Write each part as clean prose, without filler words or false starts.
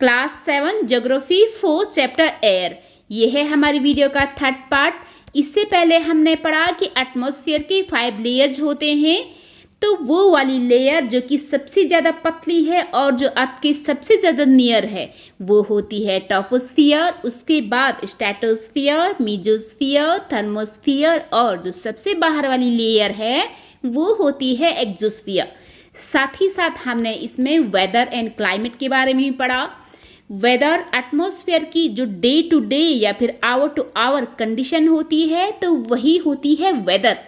Class 7 geography 4 chapter air. ये है हमारी वीडियो का थर्ड पार्ट। इससे पहले हमने पढ़ा कि एटमॉस्फेयर के 5 लेयर्स होते हैं। तो वो वाली लेयर जो कि सबसे ज़्यादा पतली है और जो अर्थ के सबसे ज़्यादा नियर है वो होती है ट्रोपोस्फियर। उसके बाद स्ट्रेटोस्फियर, मेसोस्फियर, थर्मोस्फियर और जो सबसे बाहर वाली लेयर है वो होती है एक्सोस्फियर। साथ ही साथ हमने इसमें वेदर एंड क्लाइमेट के बारे में भी पढ़ा। वेदर एटमॉस्फेयर की जो डे टू डे या फिर आवर टू आवर कंडीशन होती है तो वही होती है वेदर।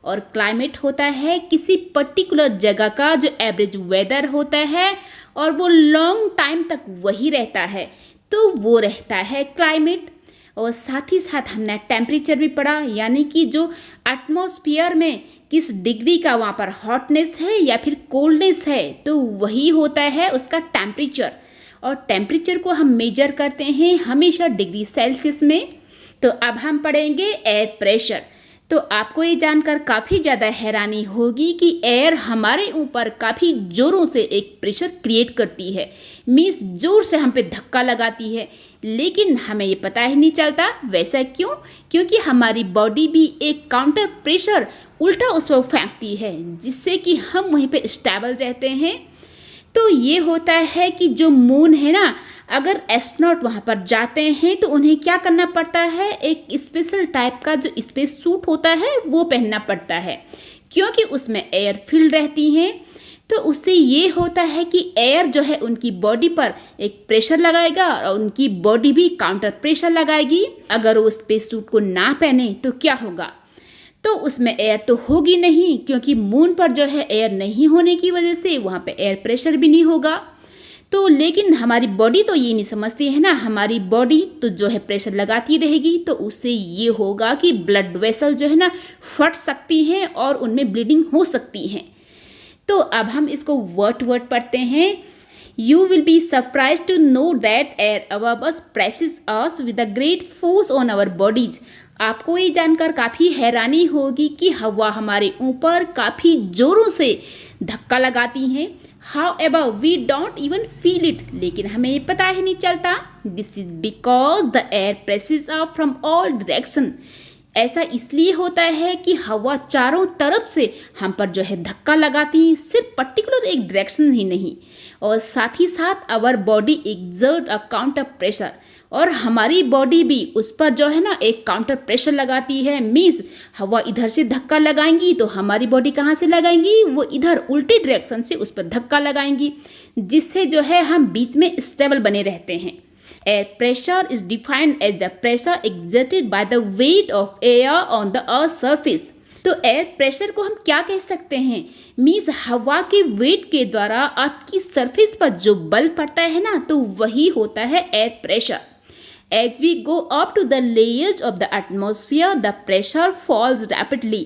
और क्लाइमेट होता है किसी पर्टिकुलर जगह का जो एवरेज वेदर होता है और वो लॉन्ग टाइम तक वही रहता है, तो वो रहता है क्लाइमेट। और साथ ही साथ हमने टेम्परेचर भी पढ़ा, यानी कि जो एटमॉस्फेयर में किस डिग्री का वहाँ पर हॉटनेस है या फिर कोल्डनेस है तो वही होता है उसका टेम्परेचर। और टेम्परेचर को हम मेजर करते हैं हमेशा डिग्री सेल्सियस में। तो अब हम पढ़ेंगे एयर प्रेशर। तो आपको ये जानकर काफ़ी ज़्यादा हैरानी होगी कि एयर हमारे ऊपर काफ़ी ज़ोरों से एक प्रेशर क्रिएट करती है, मीन्स ज़ोर से हम पे धक्का लगाती है, लेकिन हमें ये पता ही नहीं चलता। वैसा क्यों? क्योंकि हमारी बॉडी भी एक काउंटर प्रेशर उल्टा उस पर फेंकती है, जिससे कि हम वहीं पे स्टेबल रहते हैं। तो ये होता है कि जो मून है ना, अगर एस्ट्रोनॉट वहाँ पर जाते हैं तो उन्हें क्या करना पड़ता है, एक स्पेशल टाइप का जो स्पेस सूट होता है वो पहनना पड़ता है, क्योंकि उसमें एयर फिल्ड रहती हैं। तो उससे ये होता है कि एयर जो है उनकी बॉडी पर एक प्रेशर लगाएगा और उनकी बॉडी भी काउंटर प्रेशर लगाएगी। अगर वो स्पेस सूट को ना पहने तो क्या होगा, तो उसमें एयर तो होगी नहीं, क्योंकि मून पर जो है एयर नहीं होने की वजह से वहाँ पे एयर प्रेशर भी नहीं होगा। तो लेकिन हमारी बॉडी तो ये नहीं समझती है ना, हमारी बॉडी तो जो है प्रेशर लगाती रहेगी, तो उससे ये होगा कि ब्लड वेसल जो है ना फट सकती हैं और उनमें ब्लीडिंग हो सकती है। तो अब हम इसको वर्ड पढ़ते हैं। You will be surprised to know that air above us presses us with a great force on our bodies. आपको ये जानकर काफ़ी हैरानी होगी कि हवा हमारे ऊपर काफ़ी ज़ोरों से धक्का लगाती हैं। However, we don't even feel it. लेकिन हमें ये पता ही नहीं चलता। This is because the air presses up from all direction. ऐसा इसलिए होता है कि हवा चारों तरफ से हम पर जो है धक्का लगाती है, सिर्फ पर्टिकुलर एक डायरेक्शन ही नहीं। और साथ ही साथ our body exert a counter pressure, और हमारी बॉडी भी उस पर जो है ना एक काउंटर प्रेशर लगाती है। मीन्स हवा इधर से धक्का लगाएंगी तो हमारी बॉडी कहाँ से लगाएंगी, वो इधर उल्टी डायरेक्शन से उस पर धक्का लगाएंगी, जिससे जो है हम बीच में स्टेबल बने रहते हैं। Air pressure is defined as the pressure exerted by the weight of air on the earth's surface. तो एयर प्रेशर को हम क्या कह सकते हैं, मीन्स हवा के वेट के द्वारा अर्थ की सरफेस पर जो बल पड़ता है ना, तो वही होता है air pressure. As we go up to the layers of the atmosphere, the pressure falls rapidly.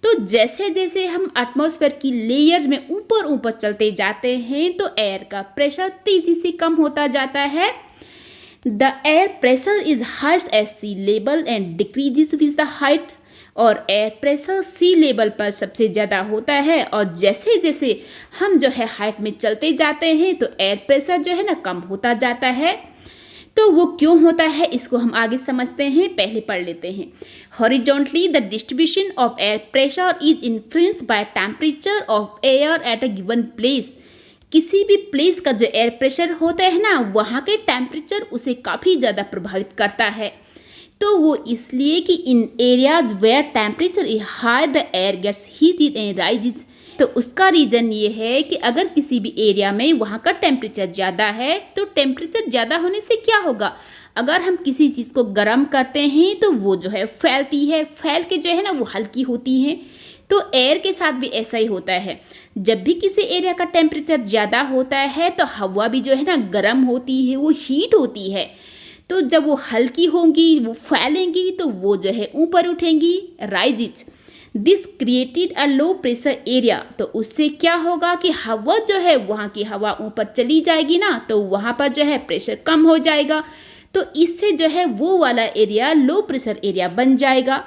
तो जैसे जैसे हम एटमॉस्फेयर की लेयर्स में ऊपर ऊपर चलते जाते हैं तो एयर का प्रेशर तेजी से कम होता जाता है। The air pressure is highest at sea level and decreases with the height. और एयर प्रेशर सी लेवल पर सबसे ज़्यादा होता है, और जैसे जैसे हम जो है हाइट में चलते जाते हैं तो एयर प्रेशर जो है ना कम होता जाता है। तो वो क्यों होता है इसको हम आगे समझते हैं, पहले पढ़ लेते हैं। Horizontally the distribution of air pressure is influenced by temperature of air at a given place. किसी भी प्लेस का जो एयर प्रेशर होता है ना, वहाँ के टेम्परेचर उसे काफ़ी ज़्यादा प्रभावित करता है। तो वो इसलिए कि in areas where temperature is high the air gets heated and rises. तो उसका रीज़न ये है कि अगर किसी भी एरिया में वहाँ का टेम्परेचर ज़्यादा है तो टेम्परेचर ज़्यादा होने से क्या होगा, अगर हम किसी चीज़ को गर्म करते हैं तो वो जो है फैलती है, फैल के जो है ना वो हल्की होती है। तो एयर के साथ भी ऐसा ही होता है, जब भी किसी एरिया का टेम्परेचर ज़्यादा होता है तो हवा भी जो है ना गर्म होती है, वो हीट होती है। तो जब वो हल्की होंगी, वो फैलेंगी, तो वो जो है ऊपर उठेंगी, rises. This created a low pressure area. तो उससे क्या होगा कि हवा जो है वहाँ की हवा ऊपर चली जाएगी ना, तो वहाँ पर जो है प्रेशर कम हो जाएगा। तो इससे जो है वो वाला एरिया लो प्रेशर एरिया बन जाएगा।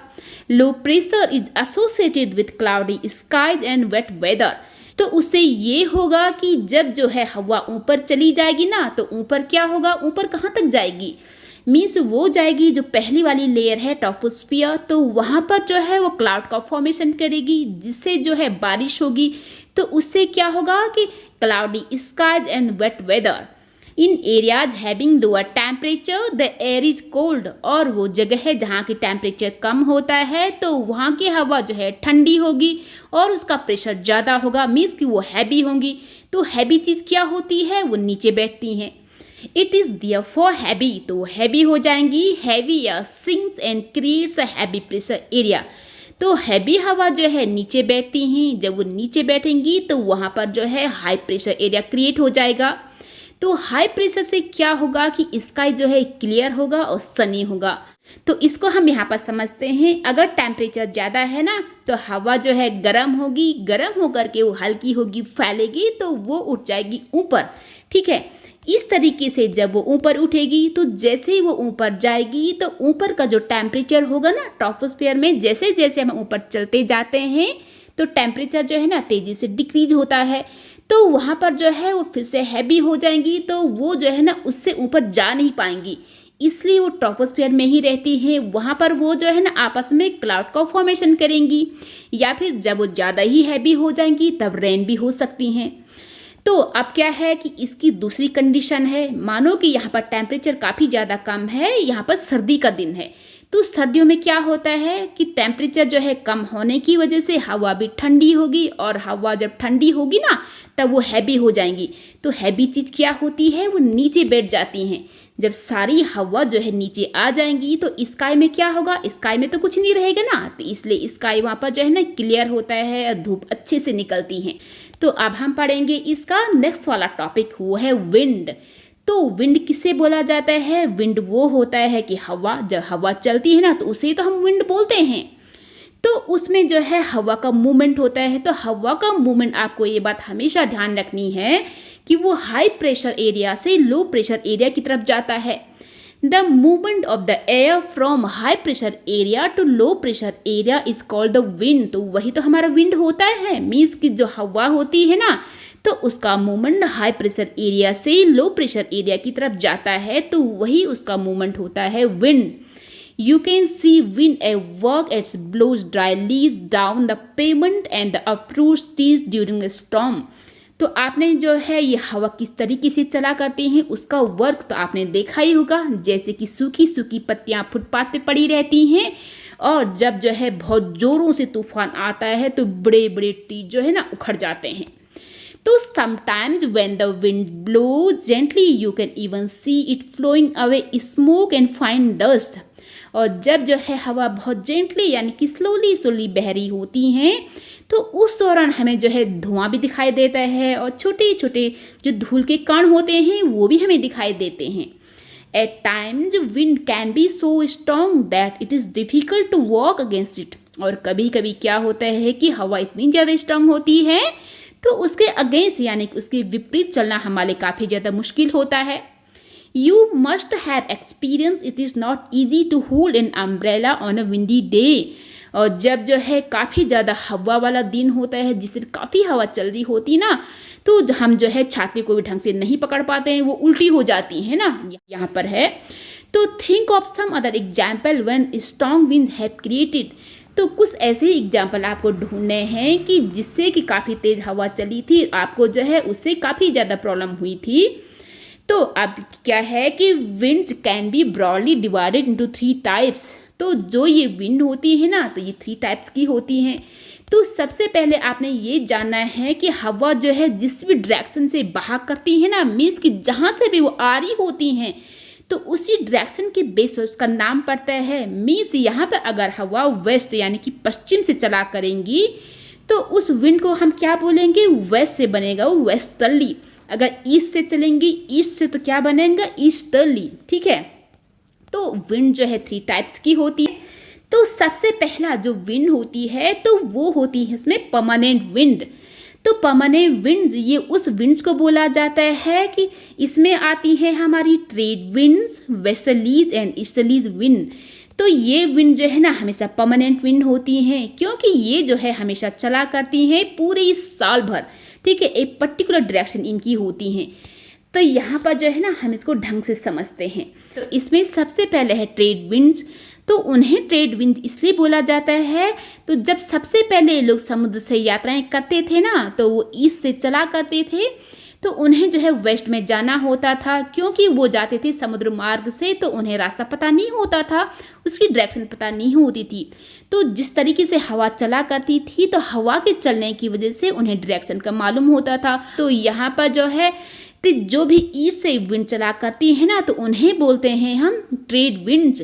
Low pressure is associated with cloudy skies and wet weather. तो उससे ये होगा कि जब जो है हवा ऊपर चली जाएगी ना, तो ऊपर क्या होगा, ऊपर कहाँ तक जाएगी, मीन्स वो जाएगी जो पहली वाली लेयर है ट्रोपोस्फियर, तो वहाँ पर जो है वो क्लाउड का फॉर्मेशन करेगी, जिससे जो है बारिश होगी। तो उससे क्या होगा कि cloudy skies and wet weather in areas having lower temperature the air is cold, और वो जगह है जहाँ की टेम्परेचर कम होता है तो वहाँ की हवा जो है ठंडी होगी और उसका प्रेशर ज़्यादा होगा, मीन्स कि वो हैवी होंगी। तो हैवी चीज़ क्या होती है, वो नीचे बैठती हैं। इट इज़ देयरफॉर हैवी, तो वो हैवी हो जाएंगी। Heavy air sinks and creates a heavy pressure area, तो हैवी हवा जो है नीचे बैठती हैं, जब वो नीचे बैठेंगी तो वहाँ पर जो है हाई प्रेशर एरिया क्रिएट हो जाएगा। तो हाई प्रेशर से क्या होगा कि स्काई जो है क्लियर होगा और सनी होगा। तो इसको हम यहाँ पर समझते हैं, अगर टेम्परेचर ज़्यादा है ना तो हवा जो है गर्म होगी, गर्म होकर के वो हल्की होगी, फैलेगी, तो वो उठ जाएगी ऊपर। ठीक है, इस तरीके से जब वो ऊपर उठेगी तो जैसे ही वो ऊपर जाएगी तो ऊपर का जो टेम्परेचर होगा ना ट्रोपोस्फियर में, जैसे जैसे हम ऊपर चलते जाते हैं तो टेम्परेचर जो है ना तेज़ी से डिक्रीज होता है, तो वहाँ पर जो है वो फिर से हैवी हो जाएंगी, तो वो जो है ना उससे ऊपर जा नहीं पाएंगी, इसलिए वो ट्रोपोस्फियर में ही रहती हैं। वहाँ पर वो जो है ना आपस में क्लाउड का फॉर्मेशन करेंगी, या फिर जब वो ज़्यादा ही हैवी हो जाएंगी तब रेन भी हो सकती हैं। तो अब क्या है कि इसकी दूसरी कंडीशन है, मानो कि यहाँ पर टेम्परेचर काफ़ी ज़्यादा कम है, यहाँ पर सर्दी का दिन है, तो सर्दियों में क्या होता है कि टेम्परेचर जो है कम होने की वजह से हवा भी ठंडी होगी, और हवा जब ठंडी होगी ना तब वो हैवी हो जाएंगी। तो हैवी चीज़ क्या होती है, वो नीचे बैठ जाती हैं। जब सारी हवा जो है नीचे आ जाएंगी तो स्काई में क्या होगा, स्काई में तो कुछ नहीं रहेगा ना, तो इसलिए स्काई वहाँ पर जो है ना क्लियर होता है और धूप अच्छे से निकलती है। तो अब हम पढ़ेंगे इसका नेक्स्ट वाला टॉपिक, वो है विंड। तो विंड किसे बोला जाता है, विंड वो होता है कि हवा, जब हवा चलती है ना तो उसे तो हम विंड बोलते हैं। तो उसमें जो है हवा का मूवमेंट होता है। तो हवा का मूवमेंट, आपको ये बात हमेशा ध्यान रखनी है कि वो हाई प्रेशर एरिया से लो प्रेशर एरिया की तरफ जाता है। The movement of the air from high pressure area to low pressure area is called the wind. तो वही तो हमारा विंड होता है, मीन्स कि जो हवा होती है ना तो उसका मूवमेंट हाई प्रेशर एरिया से लो प्रेशर एरिया की तरफ जाता है, तो वही उसका मूवमेंट होता है wind. You can see wind at work as blows dry leaves down the pavement and the uproots trees during a storm। तो आपने जो है ये हवा किस तरीके से चला करती हैं उसका वर्क तो आपने देखा ही होगा, जैसे कि सूखी सूखी पत्तियां फुटपाथ पे पड़ी रहती हैं, और जब जो है बहुत जोरों से तूफान आता है तो बड़े बड़े ट्री जो है ना उखड़ जाते हैं। तो sometimes when the wind blows gently you can even see it flowing away smoke and fine dust। और जब जो है हवा बहुत जेंटली यानी कि स्लोली स्लोली बह रही होती हैं तो उस दौरान हमें जो है धुआं भी दिखाई देता है, और छोटे छोटे जो धूल के कण होते हैं वो भी हमें दिखाई देते हैं। At times wind can be so strong that it is difficult to walk against it. और कभी कभी क्या होता है कि हवा इतनी ज़्यादा स्ट्रॉन्ग होती है तो उसके अगेंस्ट यानी कि उसके विपरीत चलना हमारे काफ़ी ज़्यादा मुश्किल होता है। You must have experienced it is not easy to hold an umbrella on a windy day। और जब जो है काफ़ी ज़्यादा हवा वाला दिन होता है, जिससे काफ़ी हवा चल रही होती ना, तो हम जो है छाती को भी ढंग से नहीं पकड़ पाते हैं, वो उल्टी हो जाती है ना, यहाँ पर है। तो think of some other example when strong winds have created. तो कुछ ऐसे एग्जाम्पल आपको ढूंढने हैं कि जिससे कि काफ़ी तेज़ हवा चली थी, आपको जो है उससे काफ़ी ज़्यादा प्रॉब्लम हुई थी। तो अब क्या है कि winds can be broadly divided into 3 types. तो जो ये विंड होती है ना तो ये 3 टाइप्स की होती हैं। तो सबसे पहले आपने ये जानना है कि हवा जो है जिस भी डायरेक्शन से बहा करती है ना, मीन्स कि जहाँ से भी वो आ रही होती हैं तो उसी डायरेक्शन के बेस पर उसका नाम पड़ता है। मीन्स यहाँ पर अगर हवा वेस्ट यानी कि पश्चिम से चला करेंगी तो उस विंड को हम क्या बोलेंगे, वेस्ट से बनेगा वो वेस्टर्ली। अगर ईस्ट से चलेंगी, ईस्ट से तो क्या बनेगा, ईस्टर्ली। ठीक है, तो विंड जो है 3 टाइप्स की होती है। तो सबसे पहला जो विंड होती है तो वो होती है इसमें परमानेंट विंड। तो परमानेंट विंड्स, ये उस विंड्स को बोला जाता है कि इसमें आती है हमारी trade winds, westerlies and easterlies wind. तो ये विंड जो है ना हमेशा परमानेंट विंड होती हैं, क्योंकि ये जो है हमेशा चला करती हैं पूरे साल भर। ठीक है, एक पर्टिकुलर डायरेक्शन इनकी होती हैं। तो यहाँ पर जो है ना हम इसको ढंग से समझते हैं। तो इसमें सबसे पहले है ट्रेड विंड्स। तो उन्हें ट्रेड विंड इसलिए बोला जाता है, तो जब सबसे पहले लोग समुद्र से यात्राएं करते थे ना, तो वो ईस्ट से चला करते थे, तो उन्हें जो है वेस्ट में जाना होता था, क्योंकि वो जाते थे समुद्र मार्ग से, तो उन्हें रास्ता पता नहीं होता था, उसकी डायरेक्शन पता नहीं होती थी। तो जिस तरीके से हवा चला करती थी, तो हवा के चलने की वजह से उन्हें डायरेक्शन का मालूम होता था। तो यहाँ पर जो है तो जो भी ईस्ट से विंड चला करती है ना, तो उन्हें बोलते हैं हम ट्रेड विंड्स।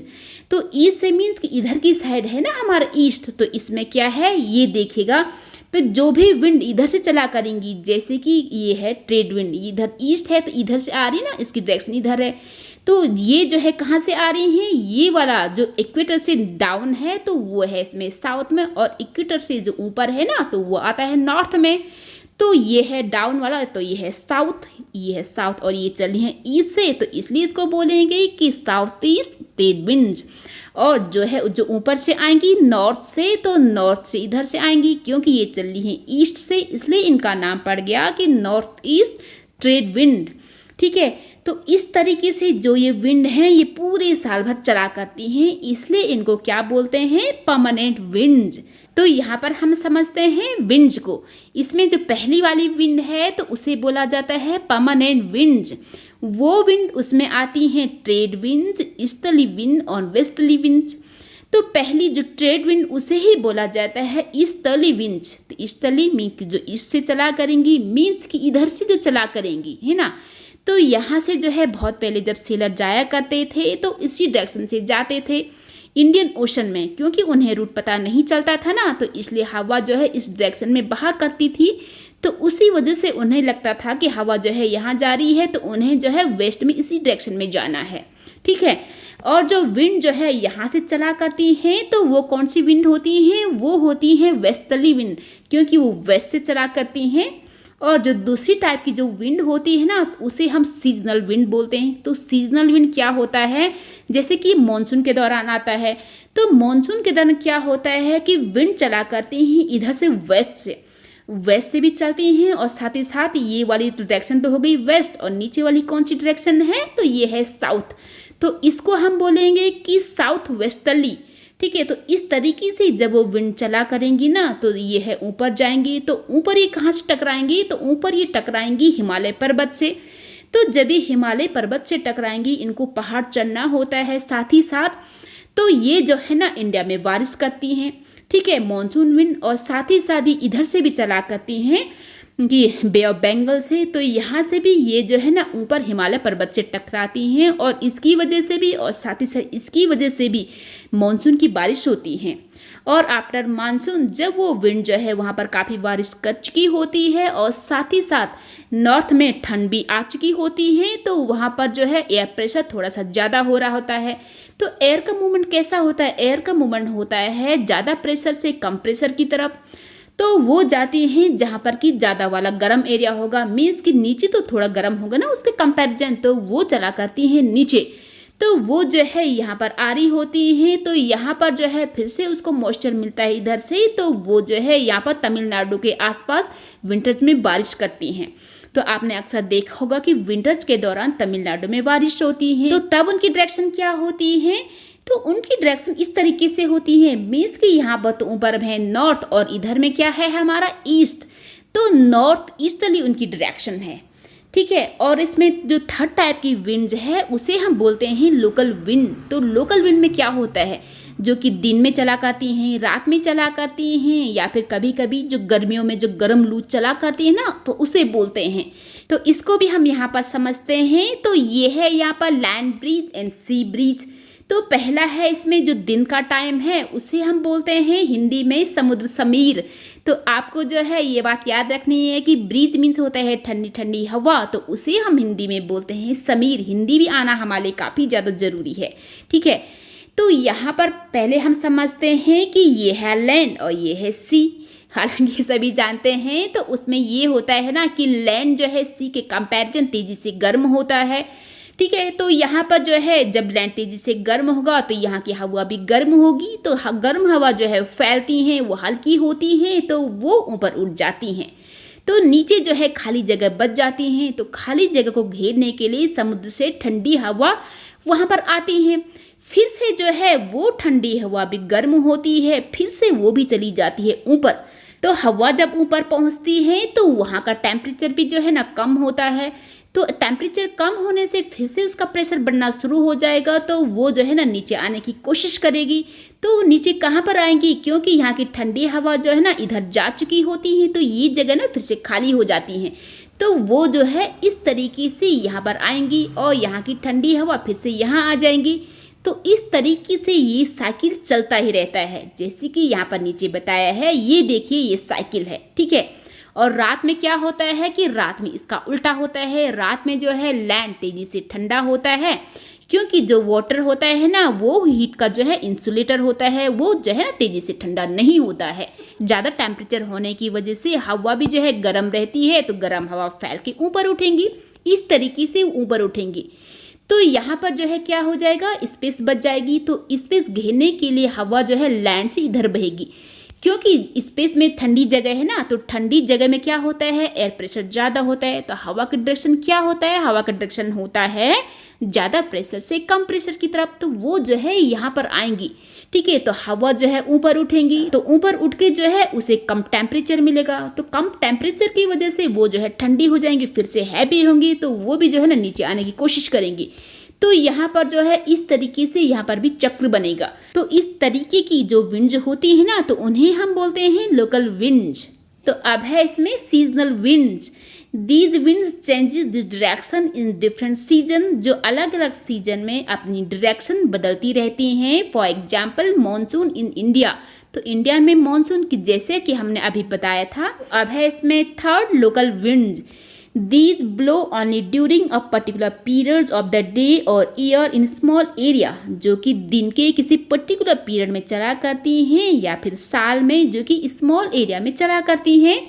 तो ईस्ट से मीन्स कि इधर की साइड है ना हमारा ईस्ट, तो इसमें क्या है ये देखेगा, तो जो भी विंड इधर से चला करेंगी, जैसे कि ये है ट्रेड विंड, इधर ईस्ट है तो इधर से आ रही है ना, इसकी डायरेक्शन इधर है। तो ये जो है कहाँ से आ रही हैं, ये वाला जो इक्वेटर से डाउन है तो वो है इसमें साउथ में, और इक्वेटर से जो ऊपर है ना तो वो आता है नॉर्थ में। तो ये है डाउन वाला, तो ये है साउथ, ये है साउथ, और ये चल रही है ईस्ट से, तो इसलिए इसको बोलेंगे कि साउथ ईस्ट ट्रेड विंड्स। और जो है जो ऊपर से आएंगी नॉर्थ से, तो नॉर्थ से इधर से आएंगी, क्योंकि ये चल रही है ईस्ट से, इसलिए इनका नाम पड़ गया कि नॉर्थ ईस्ट ट्रेड विंड। ठीक है, तो इस तरीके से जो ये विंड है ये पूरे साल भर चला करती हैं, इसलिए इनको क्या बोलते हैं, परमानेंट विंड्स। तो यहाँ पर हम समझते हैं विंड्स को। इसमें जो पहली वाली विंड है तो उसे बोला जाता है परमानेंट विंड्स। वो विंड उसमें आती हैं ट्रेड विंड्स, ईस्टर्ली विंड और वेस्टर्ली विंड्स। तो पहली जो ट्रेड विंड उसे ही बोला जाता है ईस्टर्ली विंड्स। तो ईस्टर्ली मीन्स जो ईस्ट से चला करेंगी, मीन्स कि इधर से जो चला करेंगी, है ना। तो यहाँ से जो है बहुत पहले जब सेलर जाया करते थे तो इसी डायरेक्शन से जाते थे इंडियन ओशन में, क्योंकि उन्हें रूट पता नहीं चलता था ना, तो इसलिए हवा जो है इस डायरेक्शन में बहा करती थी। तो उसी वजह से उन्हें लगता था कि हवा जो है यहाँ जा रही है, तो उन्हें जो है वेस्ट में इसी डायरेक्शन में जाना है। ठीक है, और जो विंड जो है यहाँ से चला करती हैं, तो वो कौन सी विंड होती हैं, वो होती हैं वेस्टर्ली विंड, क्योंकि वो वेस्ट से चला करती हैं। और जो दूसरी टाइप की जो विंड होती है ना, उसे हम सीजनल विंड बोलते हैं। तो सीजनल विंड क्या होता है, जैसे कि मॉनसून के दौरान आता है, तो मॉनसून के दौरान क्या होता है कि विंड चला करती हैं इधर से वेस्ट से भी चलती हैं, और साथ ही साथ ये वाली डायरेक्शन तो हो गई वेस्ट, और नीचे वाली कौन सी डायरेक्शन है, तो ये है साउथ। तो इसको हम बोलेंगे कि साउथ वेस्टर्ली। ठीक है, तो इस तरीके से जब वो विंड चला करेंगी ना, तो ये है ऊपर जाएंगी, तो ऊपर ये कहाँ से टकराएंगी, तो ऊपर ये टकराएंगी हिमालय पर्वत से। तो जब ये हिमालय पर्वत से टकराएंगी, इनको पहाड़ चढ़ना होता है साथ ही साथ, तो ये जो है ना इंडिया में बारिश करती हैं। ठीक है, मॉनसून विंड, और साथ ही साथ ही इधर से भी चला करती हैं कि बे ऑफ बंगाल से, तो यहाँ से भी ये जो है ना ऊपर हिमालय पर्वत से टकराती हैं, और इसकी वजह से भी और साथ ही साथ इसकी वजह से भी मॉनसून की बारिश होती है। और आफ्टर मानसून जब वो विंड जो है वहाँ पर काफ़ी बारिश कर चुकी होती है, और साथ ही साथ नॉर्थ में ठंड भी आ चुकी होती है, तो वहाँ पर जो है एयर प्रेशर थोड़ा सा ज़्यादा हो रहा होता है। तो एयर का मूवमेंट कैसा होता है, एयर का मूवमेंट होता है ज़्यादा प्रेशर से कम प्रेशर की तरफ। तो वो जाती हैं जहाँ पर कि ज़्यादा वाला गर्म एरिया होगा, मीन्स कि नीचे तो थोड़ा गर्म होगा ना उसके कंपैरिजन, तो वो चला करती हैं नीचे। तो वो जो है यहाँ पर आ रही होती हैं, तो यहाँ पर जो है फिर से उसको मॉइस्चर मिलता है इधर से, तो वो जो है यहाँ पर तमिलनाडु के आसपास विंटर्स में बारिश करती हैं। तो आपने अक्सर देखा होगा कि विंटर्स के दौरान तमिलनाडु में बारिश होती है, तो तब उनकी डायरेक्शन क्या होती है, तो उनकी डायरेक्शन इस तरीके से होती है, मीन्स कि यहाँ पर तो ऊपर है नॉर्थ, और इधर में क्या है हमारा ईस्ट, तो नॉर्थ ईस्टर्ली उनकी डायरेक्शन है। ठीक है, और इसमें जो थर्ड टाइप की विंड है उसे हम बोलते हैं लोकल विंड। तो लोकल विंड में क्या होता है, जो कि दिन में चला करती हैं, रात में चला करती हैं, या फिर कभी कभी जो गर्मियों में जो गर्म लू चला करती है ना, तो उसे बोलते हैं। तो इसको भी हम यहाँ पर समझते हैं। तो ये है यहाँ पर land breeze and sea breeze. तो पहला है इसमें जो दिन का टाइम है उसे हम बोलते हैं हिंदी में समुद्र समीर। तो आपको जो है ये बात याद रखनी है कि ब्रीज मीन्स होता है ठंडी ठंडी हवा, तो उसे हम हिंदी में बोलते हैं समीर। हिंदी भी आना हमारे लिए काफ़ी ज़्यादा ज़रूरी है। ठीक है, तो यहाँ पर पहले हम समझते हैं कि ये है लैंड और ये है सी। हालांकि सभी जानते हैं, तो उसमें ये होता है ना कि लैंड जो है सी के कंपैरिजन तेज़ी से गर्म होता है। ठीक है, तो यहाँ पर जो है जब लैंड तेज़ी से गर्म होगा तो यहाँ की हवा भी गर्म होगी, तो गर्म हवा जो है फैलती हैं, वो हल्की होती हैं, तो वो ऊपर उठ जाती हैं। तो नीचे जो है खाली जगह बच जाती हैं। तो खाली जगह को घेरने के लिए समुद्र से ठंडी हवा वहाँ पर आती है। फिर से जो है वो ठंडी हवा भी गर्म होती है, फिर से वो भी चली जाती है ऊपर। तो हवा जब ऊपर पहुँचती है तो वहाँ का टेम्परेचर भी जो है ना कम होता है। तो टेम्परेचर कम होने से फिर से उसका प्रेशर बढ़ना शुरू हो जाएगा। तो वो जो है ना नीचे आने की कोशिश करेगी। तो नीचे कहाँ पर आएंगी, क्योंकि यहाँ की ठंडी हवा जो है ना इधर जा चुकी होती है, तो ये जगह ना फिर से खाली हो जाती है। तो वो जो है इस तरीके से यहाँ पर आएंगी और यहाँ की ठंडी हवा फिर से यहाँ आ जाएंगी। तो इस तरीके से ये साइकिल चलता ही रहता है, जैसे कि यहाँ पर नीचे बताया है। ये देखिए ये साइकिल है, ठीक है। और रात में क्या होता है कि रात में इसका उल्टा होता है। रात में जो है लैंड तेजी से ठंडा होता है, क्योंकि जो वाटर होता है ना वो हीट का जो है इंसुलेटर होता है, वो जो है ना तेजी से ठंडा नहीं होता है। ज़्यादा टेम्परेचर होने की वजह से हवा भी जो है गर्म रहती है, तो गर्म हवा फैल के ऊपर उठेंगी, इस तरीके से ऊपर उठेंगी। तो यहाँ पर जो है क्या हो जाएगा, स्पेस बच जाएगी। तो स्पेस घेरने के लिए हवा जो है लैंड से इधर बहेगी, क्योंकि स्पेस में ठंडी जगह है ना। तो ठंडी जगह में क्या होता है, एयर प्रेशर ज़्यादा होता है। तो हवा का डायरेक्शन क्या होता है, हवा का डायरेक्शन होता है ज़्यादा प्रेशर से कम प्रेशर की तरफ। तो वो जो है यहाँ पर आएंगी, ठीक है। तो हवा जो है ऊपर उठेंगी, तो ऊपर उठ के जो है उसे कम टेम्परेचर मिलेगा। तो कम टेम्परेचर की वजह से वो जो है ठंडी हो जाएंगी, फिर से हैवी होंगी। तो वो भी जो है ना नीचे आने की कोशिश करेंगी। तो यहाँ पर जो है इस तरीके से यहाँ पर भी चक्र बनेगा। तो इस तरीके की जो विंड्स होती है ना, तो उन्हें हम बोलते हैं लोकल विंड्स। तो अब है इसमें seasonal winds. These winds changes the direction in different season, जो अलग अलग सीजन में अपनी डायरेक्शन बदलती रहती हैं। For example monsoon in India, तो इंडिया में मानसून की जैसे कि हमने अभी बताया था। अब है इसमें third local winds. These blow only during a particular periods of the day or year in small area, जो कि दिन के किसी पर्टिकुलर पीरियड में चला करती हैं या फिर साल में जो कि स्मॉल एरिया में चला करती हैं।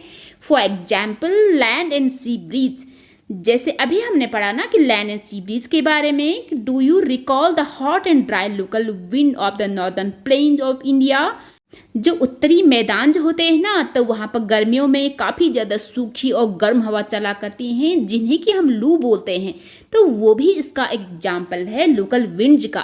For example land and sea breeze, जैसे अभी हमने पढ़ा ना कि लैंड एंड सी ब्रीज के बारे में। Do you recall the hot and dry local wind of the northern plains of India, जो उत्तरी मैदान जो होते हैं ना, तो वहाँ पर गर्मियों में काफ़ी ज़्यादा सूखी और गर्म हवा चला करती हैं, जिन्हें कि हम लू बोलते हैं। तो वो भी इसका एग्जाम्पल है लोकल विंड्स का।